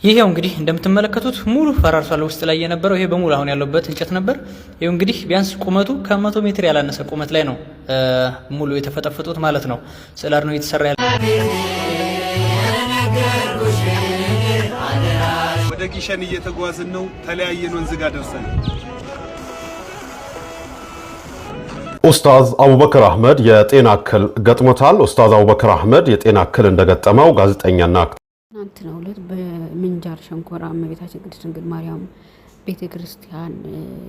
ይሄው እንግዲህ እንደምትመለከቱት ሙሉ ፈራርሷል። ውስጥ ላይ የነበረው ይሄ በሙሉ አሁን ያለበት እንጨት ነበር። ይሄው እንግዲህ ቢያንስ ቁመቱ ከ100 ሜትር ያላነሰ ቁመት ላይ ነው ሙሉ የተፈጠፈጡት ማለት ነው። ስዕል ነው እየተሰራ ያለው። ወደ ጊሸን እየተጓዝን ነው። ተለያየን ወንዝ ጋር ደርሰን ኡስታዝ አቡበከር አህመድ የጤና እክል ገጥሞታል። ኡስታዝ አቡበከር አህመድ የጤና እክል እንደገጠመው ጋዜጠኛና ትናንትናው ዕለት በምንጃር ሸንኮራ እመቤታችን ቅድስት ድንግል ማርያም ቤተክርስቲያን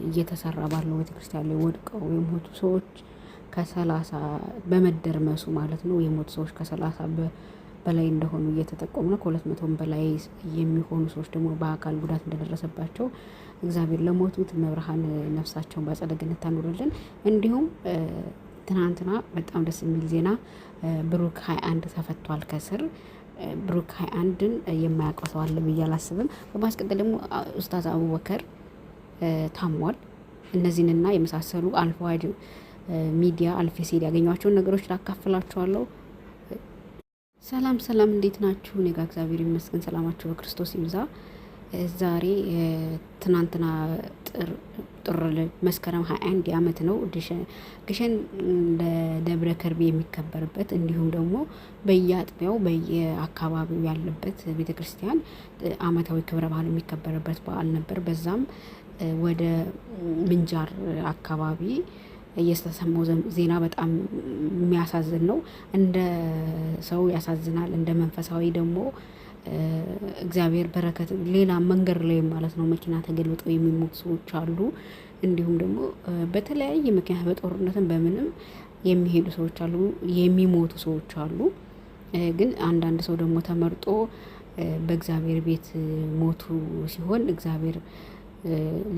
እየተሰራ ባለው ቤተክርስቲያን ላይ ወድቀው የሞቱ ሰዎች ከ30 በመደርመሱ ማለት ነው የሞቱ ሰዎች ከ30 በላይ እንደሆኑ እየተጠቆሙ ነው። ከ200 በላይ የሚሆኑ ሰዎች ደግሞ በአካል ጉዳት እንደደረሰባቸው እግዚአብሔር ለሞቱት መብርሃን ነፍሳቸውን በአጸደ ገነት ታኑርልን። እንዲሁም ትናንትና በጣም ደስ የሚል ዜና ብሩክ 21 ተፈቷል ከስር። ብሩክ 21ን የማያውቀው ሰው አለ ብዬ አላስብም። በማስቀጠል ደግሞ ኡስታዝ አቡበከር ታሟል። እነዚህንና የመሳሰሉ አልፈዋጅ ሚዲያ አልፌሲድ ያገኟቸውን ነገሮች ላካፍላችኋለሁ። ሰላም ሰላም፣ እንዴት ናችሁ? እኔ ጋር እግዚአብሔር ይመስገን ሰላማችሁ በክርስቶስ ይብዛ። ዛሬ ትናንትና ጥር መስከረም 21 ዓመት ነው ግሸን ለደብረ ከርቤ የሚከበርበት እንዲሁም ደግሞ በየአጥቢያው በየአካባቢው ያለበት ቤተክርስቲያን አመታዊ ክብረ በዓል የሚከበርበት በዓል ነበር። በዛም ወደ ምንጃር አካባቢ እየተሰማው ዜና በጣም የሚያሳዝን ነው። እንደ ሰው ያሳዝናል፣ እንደ መንፈሳዊ ደግሞ እግዚአብሔር በረከት ሌላ መንገድ ላይ ማለት ነው መኪና ተገልብጠው የሚሞቱ ሰዎች አሉ። እንዲሁም ደግሞ በተለያየ ምክንያት በጦርነትም በምንም የሚሄዱ ሰዎች አሉ፣ የሚሞቱ ሰዎች አሉ። ግን አንዳንድ ሰው ደግሞ ተመርጦ በእግዚአብሔር ቤት ሞቱ ሲሆን እግዚአብሔር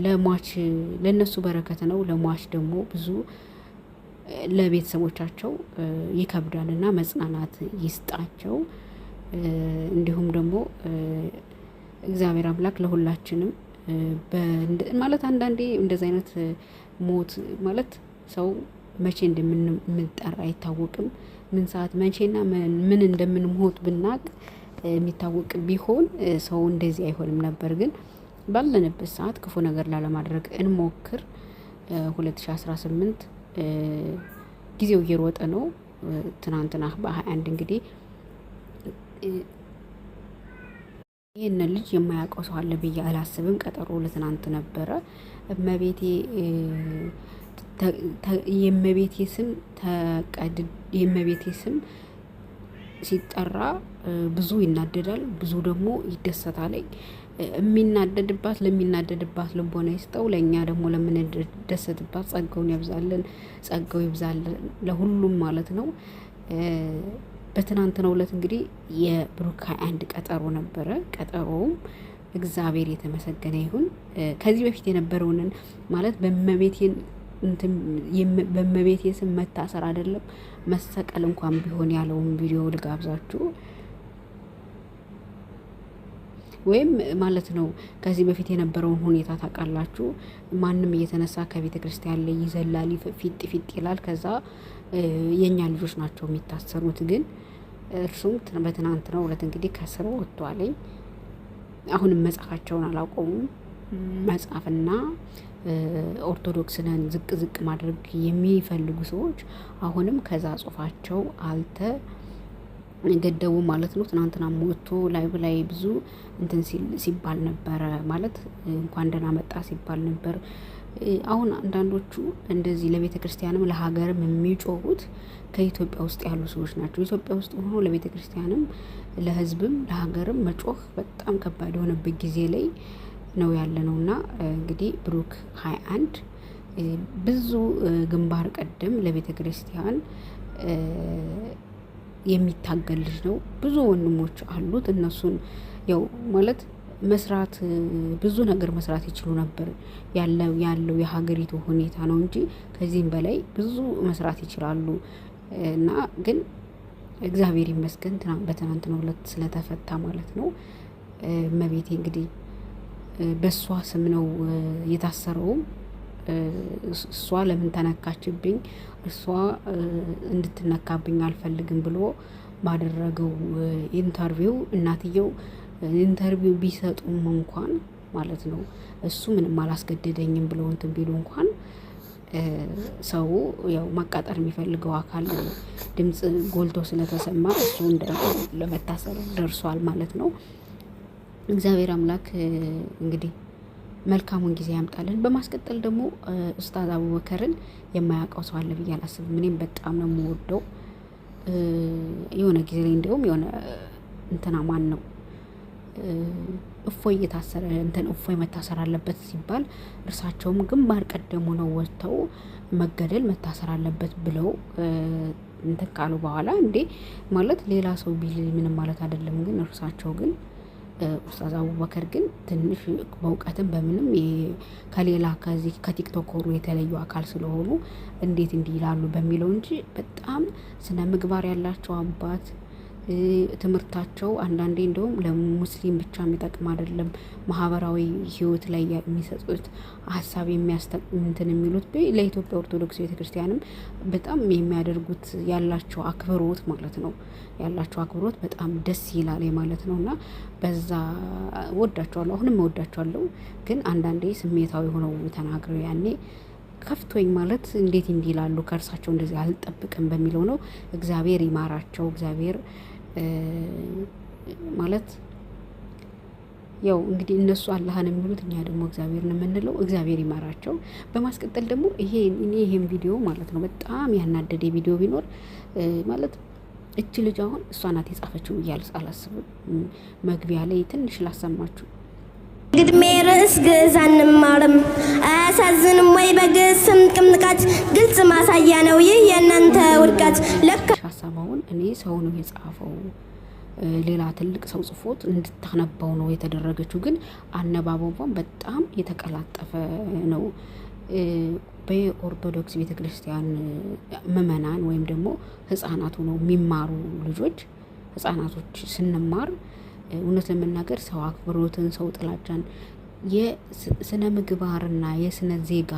ለሟች ለነሱ በረከት ነው። ለሟች ደግሞ ብዙ ለቤተሰቦቻቸው ይከብዳልና መጽናናት ይስጣቸው። እንዲሁም ደግሞ እግዚአብሔር አምላክ ለሁላችንም ማለት አንዳንዴ እንደዚህ አይነት ሞት ማለት ሰው መቼ እንደምንጠራ አይታወቅም። ምን ሰዓት መቼና ምን እንደምንሞት ብናቅ የሚታወቅ ቢሆን ሰው እንደዚህ አይሆንም ነበር። ግን ባለንበት ሰዓት ክፉ ነገር ላለማድረግ እንሞክር። 2018 ጊዜው እየሮጠ ነው። ትናንትና በ21 እንግዲህ ይህንን ልጅ የማያውቀው ሰው አለ ብዬ አላስብም። ቀጠሮ ለትናንት ነበረ። የእመቤቴ ስም ሲጠራ ብዙ ይናደዳል፣ ብዙ ደግሞ ይደሰታል። የሚናደድባት ለሚናደድባት ልቦና ይስጠው፣ ለእኛ ደግሞ ለምንደሰትባት ጸጋውን ያብዛልን፣ ጸጋው ይብዛልን ለሁሉም ማለት ነው። በትናንትናው ዕለት እንግዲህ የብሩክ 21 ቀጠሮ ነበረ። ቀጠሮውም እግዚአብሔር የተመሰገነ ይሁን። ከዚህ በፊት የነበረውን ማለት በእመቤቴ ስም መታሰር አይደለም መሰቀል እንኳን ቢሆን ያለውን ቪዲዮ ልጋብዛችሁ ወይም ማለት ነው። ከዚህ በፊት የነበረውን ሁኔታ ታውቃላችሁ። ማንም እየተነሳ ከቤተ ክርስቲያን ላይ ይዘላል፣ ፊጥ ይላል። ከዛ የኛ ልጆች ናቸው የሚታሰሩት። ግን እርሱም በትናንትናው ዕለት እንግዲህ ከስር ወጥቷል። አሁንም መጽሐፋቸውን አላቆሙም። መጽሐፍና ኦርቶዶክስን ዝቅ ማድረግ የሚፈልጉ ሰዎች አሁንም ከዛ ጽሁፋቸው ገደቡ ማለት ነው። ትናንትና ሞቶ ላይ ብዙ እንትን ሲባል ነበረ ማለት እንኳን ደህና መጣ ሲባል ነበር። አሁን አንዳንዶቹ እንደዚህ ለቤተ ክርስቲያንም ለሀገርም የሚጮሁት ከኢትዮጵያ ውስጥ ያሉ ሰዎች ናቸው። ኢትዮጵያ ውስጥ ሆኖ ለቤተ ክርስቲያንም ለሕዝብም ለሀገርም መጮህ በጣም ከባድ የሆነበት ጊዜ ላይ ነው ያለ ነውና እንግዲህ ብሩክ 21 ብዙ ግንባር ቀደም ለቤተ ክርስቲያን የሚታገል ልጅ ነው። ብዙ ወንድሞች አሉት። እነሱን ያው ማለት መስራት ብዙ ነገር መስራት ይችሉ ነበር። ያለው የሀገሪቱ ሁኔታ ነው እንጂ ከዚህም በላይ ብዙ መስራት ይችላሉ። እና ግን እግዚአብሔር ይመስገን በትናንትናው ዕለት ስለተፈታ ማለት ነው። እመቤቴ እንግዲህ በሷ ስም ነው የታሰረውም። እሷ ለምን ተነካችብኝ፣ እሷ እንድትነካብኝ አልፈልግም ብሎ ባደረገው ኢንተርቪው እናትየው ኢንተርቪው ቢሰጡም እንኳን ማለት ነው እሱ ምንም አላስገደደኝም ብለው እንትን ቢሉ እንኳን ሰው ያው ማቃጠር የሚፈልገው አካል ድምጽ ጎልቶ ስለተሰማ እሱ ለመታሰር ደርሷል ማለት ነው። እግዚአብሔር አምላክ እንግዲህ መልካሙን ጊዜ ያምጣልን። በማስቀጠል ደግሞ ኡስታዝ አቡበከርን የማያውቀው ሰው አለ ብዬ አላስብም። እኔም በጣም ነው የምወደው። የሆነ ጊዜ ላይ እንደውም የሆነ እንትና ማን ነው እፎይ እየታሰረ እፎይ መታሰር አለበት ሲባል እርሳቸውም ግንባር ቀደሙ ነው ወጥተው መገደል መታሰር አለበት ብለው እንትን ካሉ በኋላ እንዴ ማለት ሌላ ሰው ቢል ምንም ማለት አይደለም። ግን እርሳቸው ግን ኡስታዝ አቡበከር ግን ትንሽ በእውቀትም በምንም ከሌላ ከዚህ ከቲክቶከሩ የተለዩ አካል ስለሆኑ እንዴት እንዲህ ይላሉ በሚለው እንጂ በጣም ስነ ምግባር ያላቸው አባት ትምህርታቸው አንዳንዴ እንደውም ለሙስሊም ብቻ የሚጠቅም አይደለም። ማህበራዊ ህይወት ላይ የሚሰጡት ሀሳብ እንትን የሚሉት ለኢትዮጵያ ኦርቶዶክስ ቤተክርስቲያንም በጣም የሚያደርጉት ያላቸው አክብሮት ማለት ነው ያላቸው አክብሮት በጣም ደስ ይላል ማለት ነውና በዛ ወዳቸዋለሁ። አሁንም ወዳቸዋለሁ። ግን አንዳንዴ ስሜታዊ ሆነው ተናግረው ያኔ ከፍቶኝ ማለት እንዴት እንዲህ ይላሉ ከእርሳቸው እንደዚህ አልጠብቅም በሚለው ነው። እግዚአብሔር ይማራቸው። እግዚአብሔር ማለት ያው እንግዲህ እነሱ አላህን የሚሉት እኛ ደግሞ እግዚአብሔርን የምንለው። እግዚአብሔር ይማራቸው። በማስቀጠል ደግሞ ይሄን ቪዲዮ ማለት ነው በጣም ያናደደ ቪዲዮ ቢኖር ማለት እቺ ልጅ አሁን እሷ ናት የጻፈችው እያልስ አላስብም። መግቢያ ላይ ትንሽ ላሰማችሁ። ግድሜ ርዕስ ግዕዝ አንማርም አያሳዝንም ወይ? በግዕዝ ስም ቅምጥቃት ግልጽ ማሳያ ነው ይህ የእናንተ ውድቀት። ለካ ሀሳባውን እኔ ሰው ነው የጻፈው ሌላ ትልቅ ሰው ጽፎት እንድታነባው ነው የተደረገችው። ግን አነባበቧን በጣም የተቀላጠፈ ነው። በኦርቶዶክስ ቤተክርስቲያን ምእመናን ወይም ደግሞ ህፃናት ሆነው የሚማሩ ልጆች ህፃናቶች ስንማር እውነት ለመናገር ሰው አክብሮትን ሰው ጥላቻን የስነ ምግባርና የስነ ዜጋ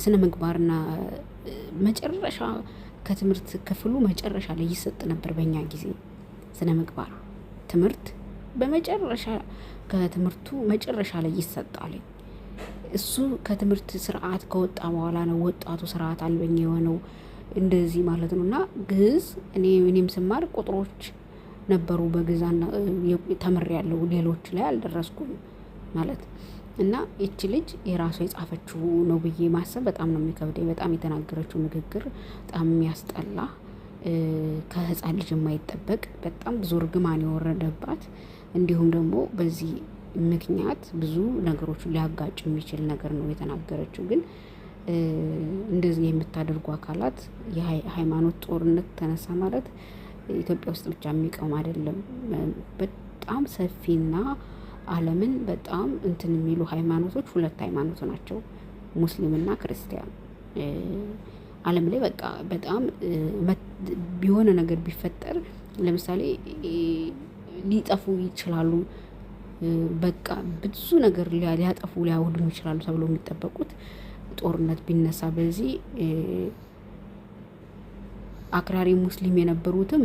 ስነ ምግባርና መጨረሻ ከትምህርት ክፍሉ መጨረሻ ላይ ይሰጥ ነበር። በእኛ ጊዜ ስነ ምግባር ትምህርት በመጨረሻ ከትምህርቱ መጨረሻ ላይ ይሰጣል። እሱ ከትምህርት ስርዓት ከወጣ በኋላ ነው ወጣቱ ስርዓት አልበኛ የሆነው እንደዚህ ማለት ነውና ግዕዝ እኔም ስማር ቁጥሮች ነበሩ በግዛና ተምሬያለሁ። ሌሎች ላይ አልደረስኩም ማለት እና እቺ ልጅ የራሷ የጻፈችው ነው ብዬ ማሰብ በጣም ነው የሚከብደኝ። በጣም የተናገረችው ንግግር በጣም የሚያስጠላ ከህፃን ልጅ የማይጠበቅ በጣም ብዙ እርግማን የወረደባት እንዲሁም ደግሞ በዚህ ምክንያት ብዙ ነገሮችን ሊያጋጭ የሚችል ነገር ነው የተናገረችው። ግን እንደዚህ የምታደርጉ አካላት የሃይማኖት ጦርነት ተነሳ ማለት ኢትዮጵያ ውስጥ ብቻ የሚቆም አይደለም። በጣም ሰፊና ዓለምን በጣም እንትን የሚሉ ሃይማኖቶች ሁለት ሃይማኖት ናቸው፣ ሙስሊምና ክርስቲያን። ዓለም ላይ በቃ በጣም ቢሆነ ነገር ቢፈጠር ለምሳሌ ሊጠፉ ይችላሉ። በቃ ብዙ ነገር ሊያጠፉ ሊያወድሙ ይችላሉ ተብሎ የሚጠበቁት ጦርነት ቢነሳ በዚህ አክራሪ ሙስሊም የነበሩትም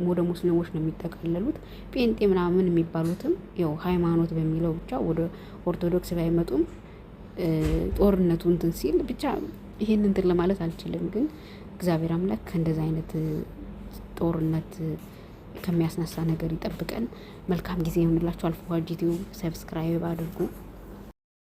ወደ ሙስሊሞች ነው የሚጠቃለሉት። ጴንጤ ምናምን የሚባሉትም ያው ሃይማኖት በሚለው ብቻ ወደ ኦርቶዶክስ ባይመጡም ጦርነቱ እንትን ሲል ብቻ ይሄን እንትን ለማለት አልችልም። ግን እግዚአብሔር አምላክ ከእንደዛ አይነት ጦርነት ከሚያስነሳ ነገር ይጠብቀን። መልካም ጊዜ ይሁንላችሁ። አልፎ ዩቲዩብ ሰብስክራይብ አድርጉ።